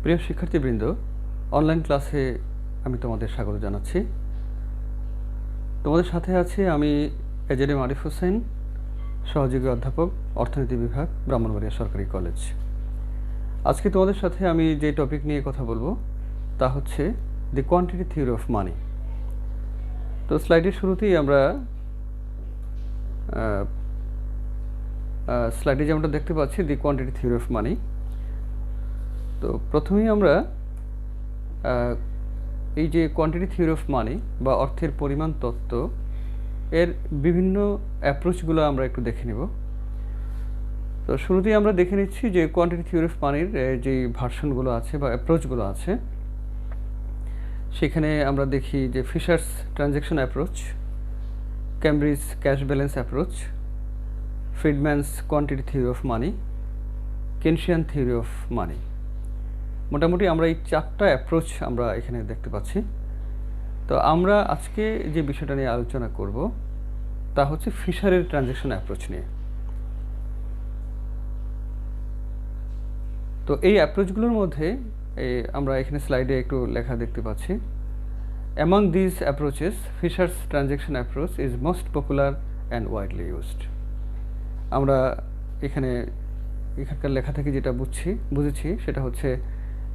প্রিয় শিক্ষার্থীবৃন্দ, অনলাইন ক্লাসে আমি তোমাদের স্বাগত জানাচ্ছি। তোমাদের সাথে আছি আমি এজেডএম আরিফ হোসেন, সহযোগী অধ্যাপক, অর্থনীতি বিভাগ, ব্রাহ্মণবাড়িয়া সরকারি কলেজ। আজকে তোমাদের সাথে আমি যে টপিক নিয়ে কথা বলবো তা হচ্ছে দি কোয়ান্টিটি থিওরি অফ মানি। তো স্লাইডের শুরুতেই আমরা স্লাইডে যেমনটা দেখতে পাচ্ছি দি কোয়ান্টিটি থিওরি অফ মানি। তো প্রথমেই আমরা এই যে কোয়ান্টিটি থিওরি অফ মানি বা অর্থের পরিমাণ তত্ত্ব এর বিভিন্ন অ্যাপ্রোচগুলো আমরা একটু দেখে নেব। তো শুরুতেই আমরা দেখে নিচ্ছি যে কোয়ান্টিটি থিওরি অফ মানির যে ভার্সনগুলো আছে বা অ্যাপ্রোচগুলো আছে, সেখানে আমরা দেখি যে Fisher's transaction approach, Cambridge cash balance approach, Friedman's quantity theory of money, Keynesian theory of money. মোটামুটি আমরা এই চারটা অ্যাপ্রোচ আমরা এখানে দেখতে পাচ্ছি। তো আমরা আজকে যে বিষয়টা নিয়ে আলোচনা করব তা হচ্ছে ফিশারের ট্রানজ্যাকশন অ্যাপ্রোচ নিয়ে। তো এই অ্যাপ্রোচগুলোর মধ্যে আমরা এখানে স্লাইডে একটু লেখা দেখতে পাচ্ছি, among this approaches fishers transaction approach is most popular and widely used. আমরা এখানকার লেখা থেকে যেটা বুঝেছি সেটা হচ্ছে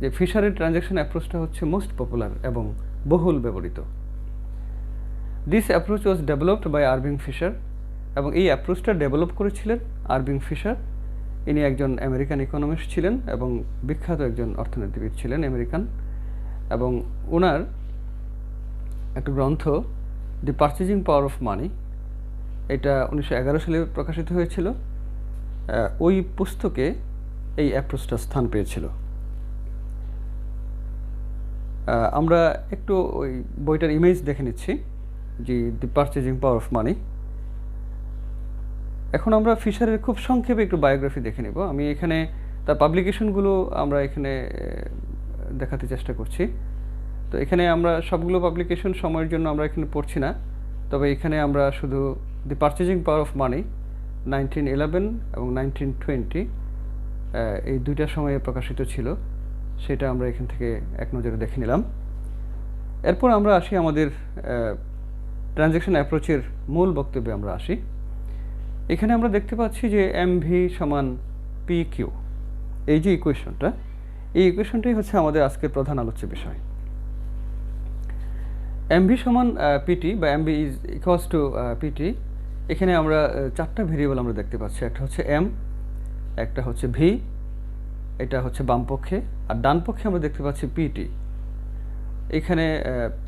যে ফিশারের ট্রানজ্যাকশন অ্যাপ্রোচটা হচ্ছে মোস্ট পপুলার এবং বহুল ব্যবহৃত। This approach was developed by Irving Fisher, এবং এই অ্যাপ্রোচটা ডেভেলপ করেছিলেন আরভিং ফিশার। ইনি একজন আমেরিকান ইকোনমিস্ট ছিলেন এবং বিখ্যাত একজন অর্থনীতিবিদ ছিলেন আমেরিকান, এবং ওনার একটা গ্রন্থ দি পারচেজিং পাওয়ার অফ মানি, এটা 1911 সালে প্রকাশিত হয়েছিল। ওই পুস্তকে এই অ্যাপ্রোচটা স্থান পেয়েছিল। আমরা একটু ওই বইটার ইমেজ দেখে নিচ্ছি, যে দি পারচেজিং পাওয়ার অফ মানি। এখন আমরা ফিশারের খুব সংক্ষেপে একটু বায়োগ্রাফি দেখে নেব। আমি এখানে তার পাবলিকেশনগুলো আমরা এখানে দেখাতে চেষ্টা করছি। তো এখানে আমরা সবগুলো পাবলিকেশন সময়ের জন্য আমরা এখানে পড়ছি না, তবে এখানে আমরা শুধু দি পারচেজিং পাওয়ার অফ মানি 1911 এবং 1920 এই দুইটা সময়ে প্রকাশিত ছিল, সেটা আমরা এখান থেকে এক নজরে দেখে নিলাম। এরপর আমরা আসি আমাদের ট্রানজ্যাকশন অ্যাপ্রোচের মূল বক্তব্যে আমরা আসি। এখানে আমরা দেখতে পাচ্ছি যে এমভি সমান পি কিউ, এই যে ইকুয়েশনটা, এই ইকুয়েশনটাই হচ্ছে আমাদের আজকের প্রধান আলোচ্য বিষয়। এমভি সমান পিটি বা MV is equals to PT. এখানে আমরা চারটা ভেরিয়েবল আমরা দেখতে পাচ্ছি, একটা হচ্ছে এম, একটা হচ্ছে ভি, এটা হচ্ছে বাম পক্ষে, আর ডান পক্ষে আমরা দেখতে পাচ্ছি পিটি। এখানে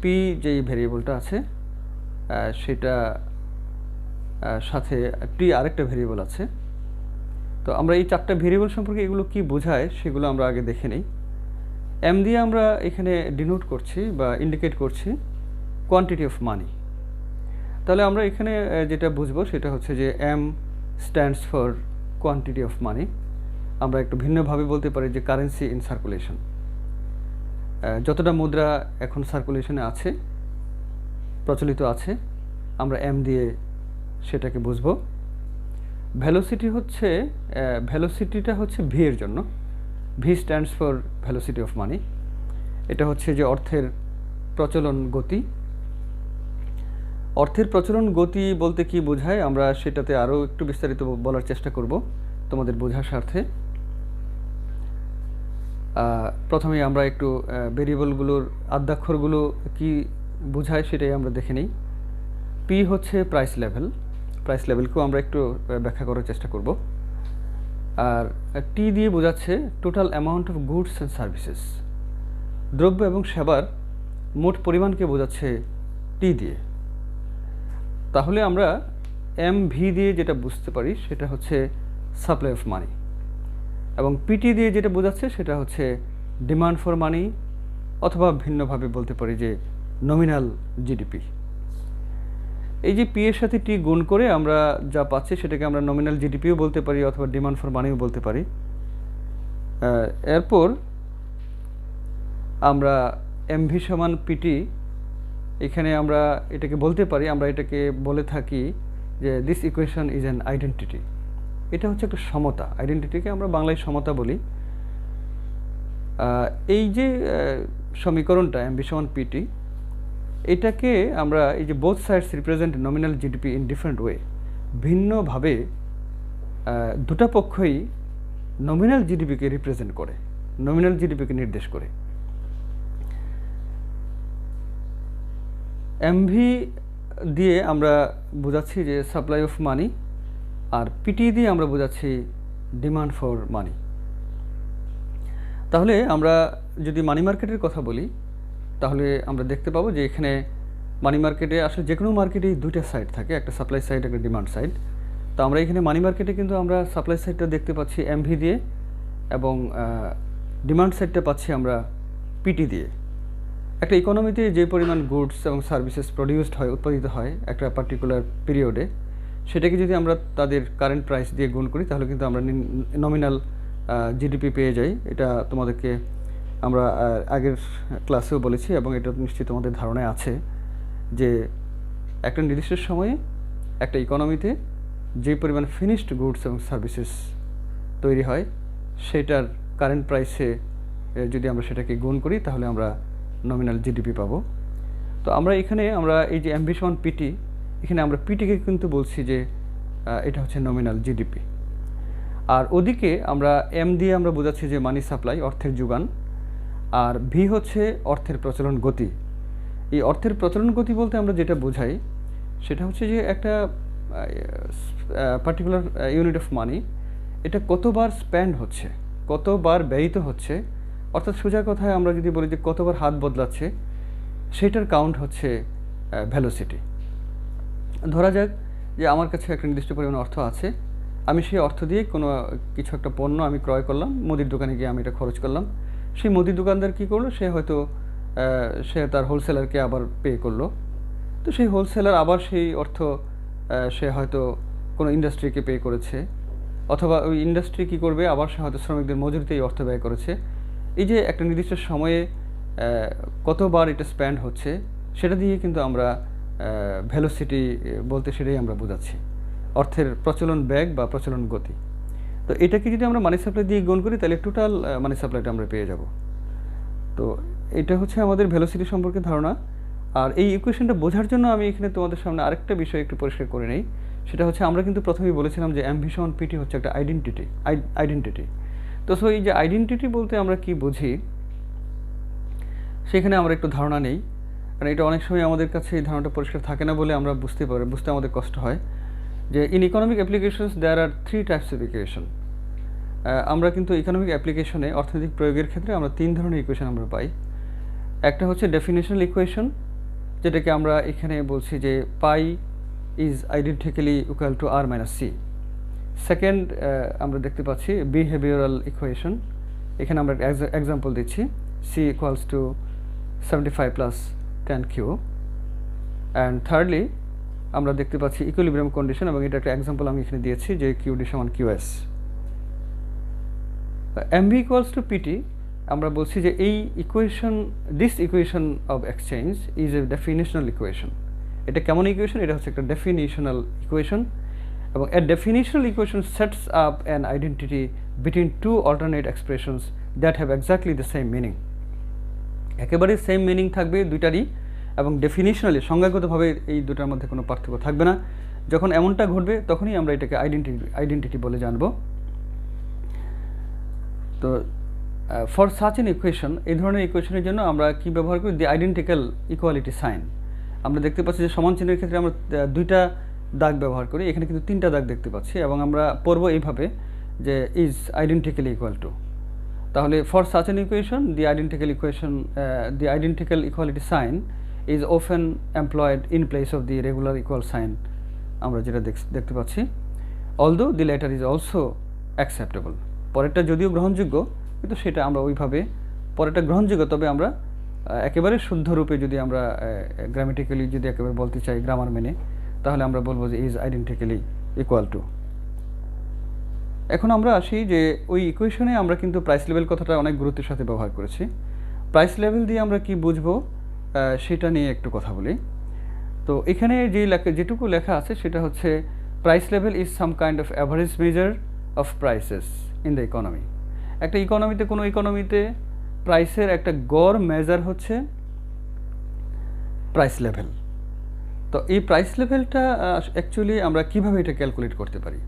পি যেই ভেরিয়েবলটা আছে সেটা সাথে টি আরেকটা ভেরিয়েবল আছে। তো আমরা এই চারটা ভেরিয়েবল সম্পর্কে এগুলো কি বোঝায় সেগুলো আমরা আগে দেখে নিই। এম দিয়ে আমরা এখানে ডিনোট করছি বা ইন্ডিকেট করছি কোয়ান্টিটি অফ মানি। তাহলে আমরা এখানে যেটা বুঝবো সেটা হচ্ছে যে M stands for quantity of money. আমরা একটু ভিন্নভাবে বলতে পারি যে কারেন্সি ইন সার্কুলেশন। যতটা মুদ্রা এখন সার্কুলেশনে আছে, প্রচলিত আছে, আমরা এম দিয়ে সেটাকে বুঝবো। ভ্যালোসিটিটা হচ্ছে ভি এর জন্য, V stands for velocity of money. এটা হচ্ছে যে অর্থের প্রচলন গতি। অর্থের প্রচলন গতি বলতে কি বোঝায় আমরা সেটাতে আরও একটু বিস্তারিত বলার চেষ্টা করব তোমাদের বোঝার স্বার্থে। প্রথমে আমরা একটু ভেরিয়েবলগুলোর আদ্যাক্ষরগুলো কি বোঝায় সেটাই আমরা দেখে নিই। পি হচ্ছে প্রাইস লেভেল, প্রাইস লেভেলকেও আমরা একটু ব্যাখ্যা করার চেষ্টা করব। আর টি দিয়ে বোঝাচ্ছে total amount of goods and services, দ্রব্য এবং সেবার মোট পরিমাণকে বোঝাচ্ছে টি দিয়ে। তাহলে আমরা এম ভি দিয়ে যেটা বুঝতে পারি সেটা হচ্ছে সাপ্লাই অফ মানি, এবং পিটি দিয়ে যেটা বোঝাচ্ছে সেটা হচ্ছে ডিমান্ড ফর মানি, অথবা ভিন্নভাবে বলতে পারি যে নমিনাল জিডিপি। এই যে পি এর সাথে টি গুণ করে আমরা যা পাচ্ছি সেটাকে আমরা নমিনাল জিডিপিও বলতে পারি অথবা ডিমান্ড ফর মানিও বলতে পারি। এরপর আমরা এমভি সমান পিটি, এখানে আমরা এটাকে বলতে পারি, আমরা এটাকে বলে থাকি যে this equation is an identity. এটা হচ্ছে একটা সমতা, আইডেন্টিটিকে আমরা বাংলায় সমতা বলি। এই যে সমীকরণটা এমভি সমান পিটি, এটাকে আমরা এই যে both sides represent nominal GDP in different way, ভিন্নভাবে দুটা পক্ষই নমিনাল জিডিপিকে রিপ্রেজেন্ট করে, নমিনাল জিডিপিকে নির্দেশ করে। এমভি দিয়ে আমরা বোঝাচ্ছি যে সাপ্লাই অফ মানি, আর পিটি দিয়ে আমরা বোঝাচ্ছি ডিমান্ড ফর মানি। তাহলে আমরা যদি মানি মার্কেটের কথা বলি, তাহলে আমরা দেখতে পাবো যে এখানে মানি মার্কেটে আসলে যে কোনো মার্কেটেই দুইটা সাইড থাকে, একটা সাপ্লাই সাইড, একটা ডিমান্ড সাইড। তো আমরা এখানে মানি মার্কেটে কিন্তু আমরা সাপ্লাই সাইডটা দেখতে পাচ্ছি এমভি দিয়ে, এবং ডিমান্ড সাইডটা পাচ্ছি আমরা পিটি দিয়ে। একটা ইকোনমিতে যে পরিমাণ গুডস এবং সার্ভিসেস প্রডিউসড হয়, উৎপাদিত হয় একটা পার্টিকুলার পিরিয়ডে, সেটাকে যদি আমরা তাদের কারেন্ট প্রাইস দিয়ে গুণ করি, তাহলে কিন্তু আমরা নমিনাল জিডিপি পেয়ে যাই। এটা তোমাদেরকে আমরা আগের ক্লাসেও বলেছি, এবং এটা নিশ্চয়ই তোমাদের ধারণায় আছে যে একটা নির্দিষ্ট সময়ে একটা ইকোনমিতে যে পরিমাণ ফিনিশড গুডস এবং সার্ভিসেস তৈরি হয়, সেটার কারেন্ট প্রাইসে যদি আমরা সেটাকে গুণ করি, তাহলে আমরা নমিনাল জিডিপি পাবো। তো আমরা এখানে আমরা এই যে এমভি সমান পিটি, এখানে আমরা পিটিকে কিন্তু বলছি যে এটা হচ্ছে নমিনাল জিডিপি। আর ওদিকে আমরা এম দিয়ে আমরা বোঝাচ্ছি যে মানি সাপ্লাই, অর্থের যোগান, আর ভি হচ্ছে অর্থের প্রচলন গতি। এই অর্থের প্রচলন গতি বলতে আমরা যেটা বোঝাই, সেটা হচ্ছে যে একটা পার্টিকুলার ইউনিট অফ মানি, এটা কতবার স্পেন্ড হচ্ছে, কতবার ব্যয়িত হচ্ছে, অর্থাৎ সোজা কথায় আমরা যদি বলি যে কতবার হাত বদলাচ্ছে, সেটার কাউন্ট হচ্ছে ভ্যালোসিটি। ধরা যাক যে আমার কাছে একটা নির্দিষ্ট পরিমাণ অর্থ আছে, আমি সেই অর্থ দিয়ে কোনো কিছু একটা পণ্য আমি ক্রয় করলাম, মুদির দোকানে গিয়ে আমি এটা খরচ করলাম। সেই মুদির দোকানদার কী করলো, সে হয়তো সে তার হোলসেলারকে আবার পে করলো। তো সেই হোলসেলার আবার সেই অর্থ সে হয়তো কোনো ইন্ডাস্ট্রিকে পে করেছে, অথবা ওই ইন্ডাস্ট্রি কী করবে, আবার সে হয়তো শ্রমিকদের মজুরিতে এই অর্থ ব্যয় করেছে। এই যে একটা নির্দিষ্ট সময়ে কতবার এটা স্পেন্ড হচ্ছে, সেটা দিয়ে কিন্তু আমরা ভ্যালোসিটি বলতে সেটাই আমরা বোঝাচ্ছি, অর্থের প্রচলন বেগ বা প্রচলন গতি। তো এটাকে যদি আমরা মানি সাপ্লাই দিয়ে গুণ করি, তাহলে টোটাল মানি সাপ্লাইটা আমরা পেয়ে যাব। তো এটা হচ্ছে আমাদের ভ্যালোসিটি সম্পর্কে ধারণা। আর এই ইকুয়েশনটা বোঝার জন্য আমি এখানে তোমাদের সামনে আরেকটা বিষয় একটু পরিষ্কার করে নেই। সেটা হচ্ছে আমরা কিন্তু প্রথমেই বলেছিলাম যে এমভি সমান পিটি হচ্ছে একটা আইডেন্টিটি। তো সো এই যে আইডেন্টিটি বলতে আমরা কি বুঝি, সেখানে আমরা একটু ধারণা নেই, কারণ এটা অনেক সময় আমাদের কাছে এই ধারণাটা পরিষ্কার থাকে না বলে আমরা বুঝতে আমাদের কষ্ট হয়। যে in economic applications there are 3 types of equation. আমরা কিন্তু ইকোনমিক অ্যাপ্লিকেশনে অর্থনৈতিক প্রয়োগের ক্ষেত্রে আমরা 3 ধরনের ইকুয়েশন আমরা পাই। একটা হচ্ছে ডেফিনেশনাল ইকুয়েশন, যেটাকে আমরা এখানে বলছি যে pi is identically equal to R minus C. Second আমরা দেখতে পাচ্ছি বিহেভিয়ারাল ইকুয়েশন, এখানে আমরা এক্সাম্পল দিচ্ছি C equals to 75 plus 10 Q. And thirdly আমরা দেখতে পাচ্ছি ইকুইলিব্রিয়াম কন্ডিশন, এবং এটা একটা এক্সাম্পল আমি এখানে দিয়েছি যে কিউডি সমান QS. MV equals to PT, আমরা বলছি যে এই equation, this equation of exchange is a definitional equation. এটা কেমন ইকুয়েশন? এটা হচ্ছে একটা ডেফিনেশনাল ইকুয়েশন, এবং a definitional equation sets up an identity between two alternate expressions that have exactly the same meaning. একেবারে সেম মিনিং থাকবে দুইটারই, এবং ডেফিনেশনালি সংজ্ঞাগতভাবে এই দুটার মধ্যে কোনো পার্থক্য থাকবে না। যখন এমনটা ঘটবে, তখনই আমরা এটাকে আইডেন্টিটি বলে জানব। তো ফর সাচ এন ইকুয়েশন, এই ধরনের ইকুয়েশনের জন্য আমরা কি ব্যবহার করি? দি আইডেন্টিক্যাল ইকুয়ালিটি সাইন। আমরা দেখতে পাচ্ছি যে সমান চিহ্নের ক্ষেত্রে আমরা দুইটা দাগ ব্যবহার করি, এখানে কিন্তু 3টা দাগ দেখতে পাচ্ছি, এবং আমরা পড়ব এইভাবে যে ইজ আইডেন্টিক্যালি ইকুয়াল টু। তাহলে for such an equation the identical equality sign is often employed in place of the regular equal sign, আমরা যেটা দেখতে পাচ্ছি। Although the latter is also acceptable. পরেরটা যদিও গ্রহণযোগ্য, কিন্তু সেটা আমরা ওইভাবে, পরেরটা গ্রহণযোগ্য, তবে আমরা একেবারে শুদ্ধ রূপে যদি আমরা গ্রামেটিক্যালি যদি একেবারে বলতে চাই গ্রামার মেনে, তাহলে আমরা বলবো যে ইজ আইডেন্টিক্যালি ইকুয়াল টু। এখন আমরা আসি যে ওই ইকুয়েশনে আমরা কিন্তু প্রাইস লেভেল কথাটা অনেক গুরুত্বের সাথে ব্যবহার করেছি। প্রাইস লেভেল দিয়ে আমরা কি বুঝবো সেটা নিয়ে একটু কথা বলি। তো এখানে যেটুকু লেখা আছে সেটা হচ্ছে price level is some kind of average measure of prices in the economy. একটা ইকোনমিতে, কোনো ইকোনমিতে প্রাইসের একটা গড় মেজার হচ্ছে প্রাইস লেভেল। তো এই প্রাইস লেভেলটা অ্যাকচুয়ালি আমরা কিভাবে এটা ক্যালকুলেট করতে পারি,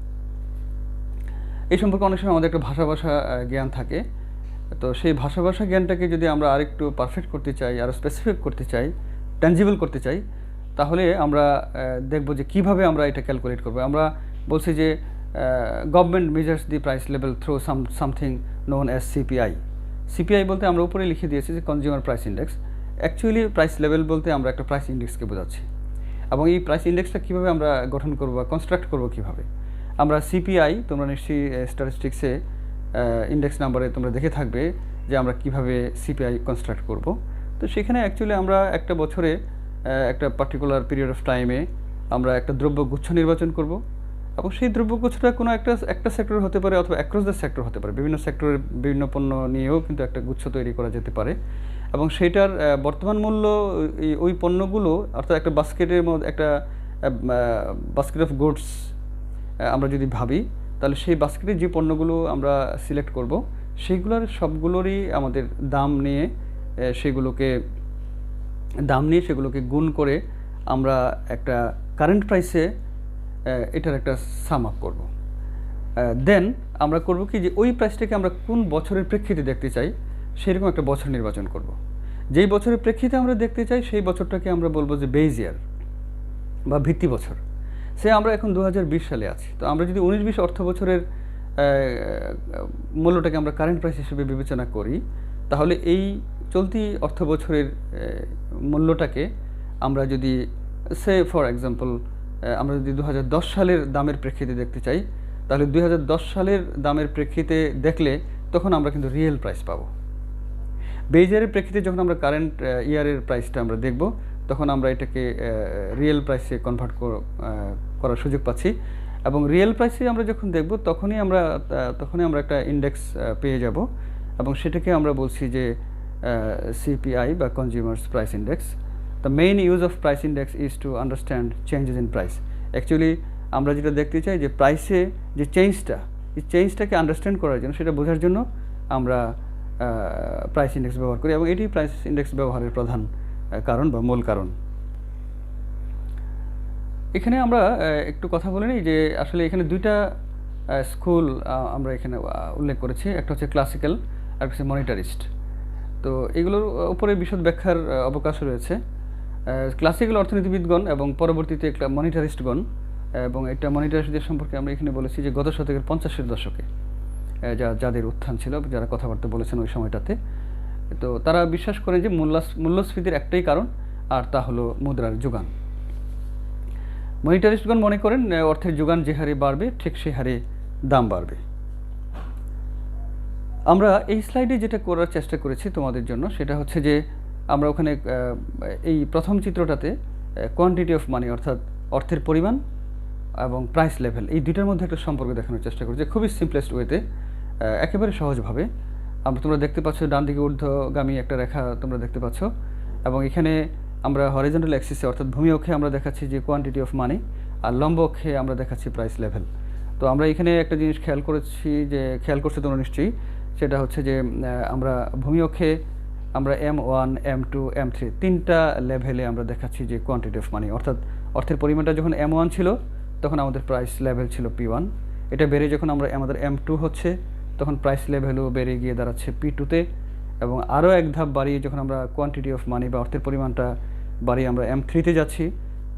এই সম্পর্কে অনেক সময় আমাদের একটা ভাষা জ্ঞান থাকে। তো সেই ভাষা জ্ঞানটাকে যদি আমরা আরেকটু পারফেক্ট করতে চাই, আরও স্পেসিফিক করতে চাই, ট্যাঞ্জিবল করতে চাই, তাহলে আমরা দেখব যে কিভাবে আমরা এটা ক্যালকুলেট করব। আমরা বলছি যে গভর্নমেন্ট মেজার্স দি price level through something known as CPI. CPI বলতে আমরা উপরে লিখে দিয়েছি যে consumer price index. Actually price level বলতে আমরা একটা প্রাইস ইন্ডেক্সকে বোঝাচ্ছি। এবং এই প্রাইস ইন্ডেক্সটা কীভাবে আমরা গঠন করব বা কনস্ট্রাক্ট করব কীভাবে, আমরা সিপিআই, তোমরা নিশ্চয়ই স্ট্যাটিস্টিক্সে ইন্ডেক্স নাম্বারে তোমরা দেখে থাকবে যে আমরা কিভাবে সিপিআই কনস্ট্রাক্ট করব। তো সেখানে অ্যাকচুয়ালি আমরা একটা বছরে একটা পার্টিকুলার পিরিয়ড অফ টাইমে আমরা একটা দ্রব্যগুচ্ছ নির্বাচন করব, এবং সেই দ্রব্যগুচ্ছটা কোনো একটা সেক্টর হতে পারে অথবা অ্যাক্রস দ্য সেক্টর হতে পারে। বিভিন্ন সেক্টরের বিভিন্ন পণ্য নিয়েও কিন্তু একটা গুচ্ছ তৈরি করা যেতে পারে, এবং সেইটার বর্তমান মূল্য ওই পণ্যগুলো অর্থাৎ একটা বাস্কেটের মধ্যে একটা বাস্কেট অফ গুডস আমরা যদি ভাবি, তাহলে সেই বাস্কেটে যে পণ্যগুলো আমরা সিলেক্ট করব সেইগুলোর সবগুলোরই আমাদের দাম নিয়ে সেগুলোকে গুণ করে আমরা একটা কারেন্ট প্রাইসে এটার একটা সাম আপ করব। দেন আমরা করব কি, যে ওই প্রাইসটাকে আমরা কোন বছরের প্রেক্ষিতে দেখতে চাই সেরকম একটা বছর নির্বাচন করব। যেই বছরের প্রেক্ষিতে আমরা দেখতে চাই সেই বছরটাকে আমরা বলবো যে বেজ ইয়ার বা ভিত্তি বছর। সে আমরা এখন 2020 সালে আছি, তো আমরা যদি 19-20 অর্থ বছরের মূল্যটাকে আমরা কারেন্ট প্রাইস হিসেবে বিবেচনা করি, তাহলে এই চলতি অর্থ বছরের মূল্যটাকে আমরা যদি ফর এক্সাম্পল আমরা যদি 2010 সালের দামের প্রেক্ষিতে দেখতে চাই, তাহলে 2010 সালের দামের প্রেক্ষিতে দেখলে তখন আমরা কিন্তু রিয়েল প্রাইস পাবো। বেজ ইয়ারের প্রেক্ষিতে যখন আমরা কারেন্ট ইয়ারের প্রাইসটা আমরা দেখব, তখন আমরা এটাকে রিয়েল প্রাইসে কনভার্ট করার সুযোগ পাচ্ছি, এবং রিয়েল প্রাইসে আমরা যখন দেখব তখনই আমরা একটা ইন্ডেক্স পেয়ে যাব, এবং সেটাকে আমরা বলছি যে সিপিআই বা consumers price index. The main use of price index is to understand changes in price. Actually আমরা যেটা দেখতে চাই যে প্রাইসে যে এই চেঞ্জটাকে আন্ডারস্ট্যান্ড করার জন্য, সেটা বোঝার জন্য আমরা প্রাইস ইন্ডেক্স ব্যবহার করি, এবং এটি প্রাইস ইন্ডেক্স ব্যবহারের প্রধান কারণ বা মূল কারণ। এখানে আমরা একটু কথা বলে নিই যে আসলে এখানে দুইটা স্কুল আমরা এখানে উল্লেখ করেছি, একটা হচ্ছে ক্লাসিক্যাল আর হচ্ছে মনিটারিস্ট। তো এগুলোর উপরে বিশদ ব্যাখ্যার অবকাশ রয়েছে। ক্লাসিক্যাল অর্থনীতিবিদগণ এবং পরবর্তীতে মনিটারিস্টগণ, এবং এটা মনিটারিস্টদের সম্পর্কে আমরা এখানে বলেছি যে গত শতকের 50-এর দশকে যাদের উত্থান ছিল, যারা কথাবার্তা বলেছেন ওই সময়টাতে, তো তারা বিশ্বাস করেন যে মূল্যস্ফীতির একটাই কারণ, আর তা হলো মুদ্রার যোগান। মনিটারিস্টগণ মনে করেন অর্থের যোগান যে হারে বাড়বে ঠিক সেই হারে দাম বাড়বে। আমরা এই স্লাইডে যেটা করার চেষ্টা করেছি তোমাদের জন্য, সেটা হচ্ছে যে আমরা ওখানে এই প্রথম চিত্রটাতে কোয়ান্টিটি অফ মানি অর্থাৎ অর্থের পরিমাণ এবং প্রাইস লেভেল, এই দুইটার মধ্যে একটা সম্পর্ক দেখানোর চেষ্টা করেছি খুবই সিম্পলেস্ট ওয়েতে, একেবারে সহজভাবে। তোমরা দেখতে পাচ্ছ ডান দিকে ঊর্ধ্বগামী একটা রেখা তোমরা দেখতে পাচ্ছ, এবং এখানে আমরা হরিজন্টাল অ্যাক্সিসে অর্থাৎ ভূমি অক্ষে আমরা দেখাচ্ছি যে কোয়ান্টিটি অফ মানি, আর লম্ব অক্ষে আমরা দেখাচ্ছি প্রাইস লেভেল। তো আমরা এখানে একটা জিনিস খেয়াল করছো তোমরা নিশ্চয়ই, সেটা হচ্ছে যে আমরা ভূমি অক্ষে আমরা M1, M2, M3 তিনটা লেভেলে আমরা দেখাচ্ছি যে কোয়ান্টিটি অফ মানি, অর্থাৎ অর্থের পরিমাণটা যখন M1 ছিল তখন আমাদের প্রাইস লেভেল ছিল P1, এটা বেড়ে যখন আমাদের M2 হচ্ছে তখন প্রাইস লেভেলও বেড়ে গিয়ে দাঁড়াচ্ছে P2-তে, এবং আরও এক ধাপ বাড়িয়ে যখন আমরা কোয়ান্টিটি অফ মানি বা অর্থের পরিমাণটা বাড়িয়ে আমরা M3-তে যাচ্ছি,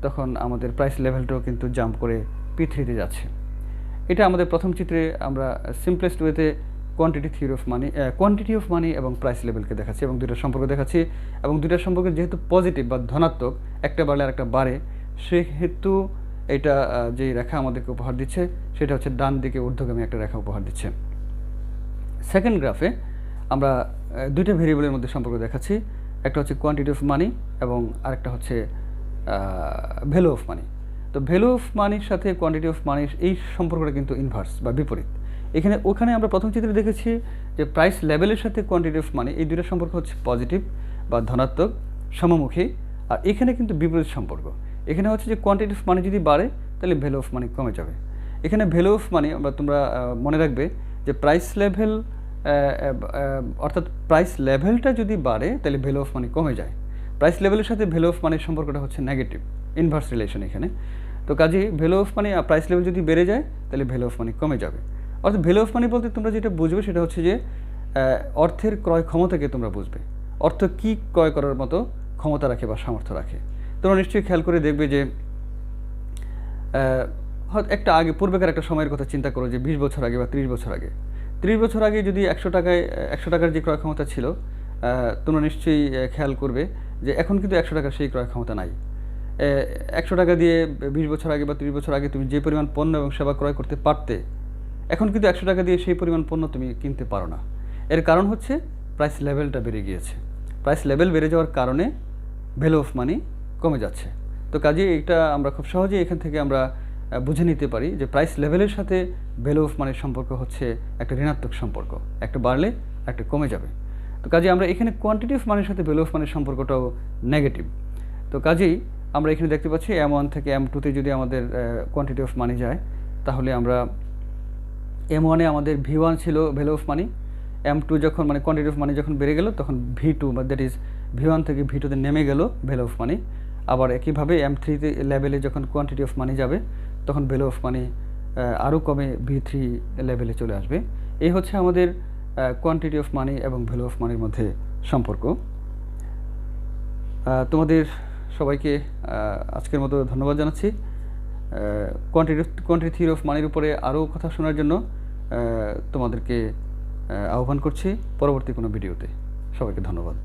তখন আমাদের প্রাইস লেভেলটাও কিন্তু জাম্প করে P3-তে যাচ্ছে। এটা আমাদের প্রথম চিত্রে আমরা সিম্পলেস্ট ওয়েতে কোয়ান্টিটি অফ মানি এবং প্রাইস লেভেলকে দেখাচ্ছি, এবং দুইটার সম্পর্ক দেখাচ্ছি, এবং দুইটার সম্পর্কে যেহেতু পজিটিভ বা ধনাত্মক, একটা বাড়লে আর একটা বাড়ে, সেহেতু এটা যে রেখা আমাদেরকে উপহার দিচ্ছে সেটা হচ্ছে ডান দিকে ঊর্ধ্বগামী একটা রেখা উপহার দিচ্ছে। সেকেন্ড গ্রাফে আমরা দুইটা ভেরিয়েবলের মধ্যে সম্পর্ক দেখাচ্ছি, একটা হচ্ছে কোয়ান্টিটি অফ মানি এবং আরেকটা হচ্ছে ভ্যালু অফ মানি। তো ভ্যালু অফ মানির সাথে কোয়ান্টিটি অফ মানির এই সম্পর্কটা কিন্তু ইনভার্স বা বিপরীত। ওখানে আমরা প্রথম চিত্রে দেখেছি যে প্রাইস লেভেলের সাথে কোয়ান্টিটি অফ মানি এই দুইটা সম্পর্ক হচ্ছে পজিটিভ বা ধনাত্মক সমমুখী, আর এখানে কিন্তু বিপরীত সম্পর্ক। এখানে হচ্ছে যে কোয়ান্টিটি অফ মানি যদি বাড়ে তাহলে ভ্যালু অফ মানি কমে যাবে। এখানে ভ্যালু অফ মানি তোমরা মনে রাখবে যে প্রাইস লেভেল অর্থাৎ প্রাইস লেভেলটা যদি বাড়ে তাহলে ভ্যালু অফ মানি কমে যায়। প্রাইস লেভেলের সাথে ভ্যালু অফ মানির সম্পর্কটা হচ্ছে নেগেটিভ, ইনভার্স রিলেশন এখানে। তো কাজেই ভ্যালু অফ মানি আর প্রাইস লেভেল যদি বেড়ে যায় তাহলে ভ্যালু অফ মানি কমে যাবে। অর্থাৎ ভ্যালু অফ মানি বলতে তোমরা যেটা বুঝবে সেটা হচ্ছে যে অর্থের ক্রয় ক্ষমতাকে তোমরা বুঝবে, অর্থ কী ক্রয় করার মতো ক্ষমতা রাখে বা সামর্থ্য রাখে। তোমরা নিশ্চয়ই খেয়াল করে দেখবে যে হয়তো একটা আগে পূর্বেকার একটা সময়ের কথা চিন্তা করো যে 20 বছর আগে বা 30 বছর আগে, 30 বছর আগে যদি 100 টাকার যে ক্রয় ক্ষমতা ছিল, তোমরা নিশ্চয়ই খেয়াল করবে যে এখন কিন্তু 100 টাকার সেই ক্রয় ক্ষমতা নাই। 100 টাকা দিয়ে 20 বছর আগে বা 30 বছর আগে তুমি যে পরিমাণ পণ্য এবং সেবা ক্রয় করতে পারতে, এখন কিন্তু 100 টাকা দিয়ে সেই পরিমাণ পণ্য তুমি কিনতে পারো না। এর কারণ হচ্ছে প্রাইস লেভেলটা বেড়ে গিয়েছে। প্রাইস লেভেল বেড়ে যাওয়ার কারণে ভ্যালু অফ মানি কমে যাচ্ছে। তো কাজেই এটা আমরা খুব সহজেই এখান থেকে আমরা বুঝে নিতে পারি যে প্রাইস লেভেলের সাথে ভ্যালু অফ মানির সম্পর্ক হচ্ছে একটা ঋণাত্মক সম্পর্ক, একটা বাড়লে একটা কমে যাবে। তো কাজেই আমরা এখানে কোয়ান্টিটি অফ মানির সাথে ভ্যালু অফ মানির সম্পর্কটাও নেগেটিভ। তো কাজেই আমরা এখানে দেখতে পাচ্ছি M1 থেকে M2তে যদি আমাদের কোয়ান্টিটি অফ মানি যায়, তাহলে আমরা M1-এ আমাদের V1 ছিল ভ্যালু অফ মানি, M2 যখন মানে কোয়ান্টিটি অফ মানি যখন বেড়ে গেল তখন V2 বা দ্যাট ইজ V1 থেকে V2-তে নেমে গেল ভ্যালু অফ মানি। আবার একইভাবে M3 লেভেলে যখন কোয়ান্টিটি অফ মানি যাবে তখন ভ্যালু অফ মানি আরও কমে V3 লেভেলে চলে আসবে। এই হচ্ছে আমাদের কোয়ান্টিটি অফ মানি এবং ভ্যালু অফ মানির মধ্যে সম্পর্ক। তোমাদের সবাইকে আজকের মতো ধন্যবাদ জানাচ্ছি। কোয়ান্টিটি থিওরি অফ মানির উপরে আরও কথা শোনার জন্য তোমাদেরকে আহ্বান করছি পরবর্তী কোনো ভিডিওতে। সবাইকে ধন্যবাদ।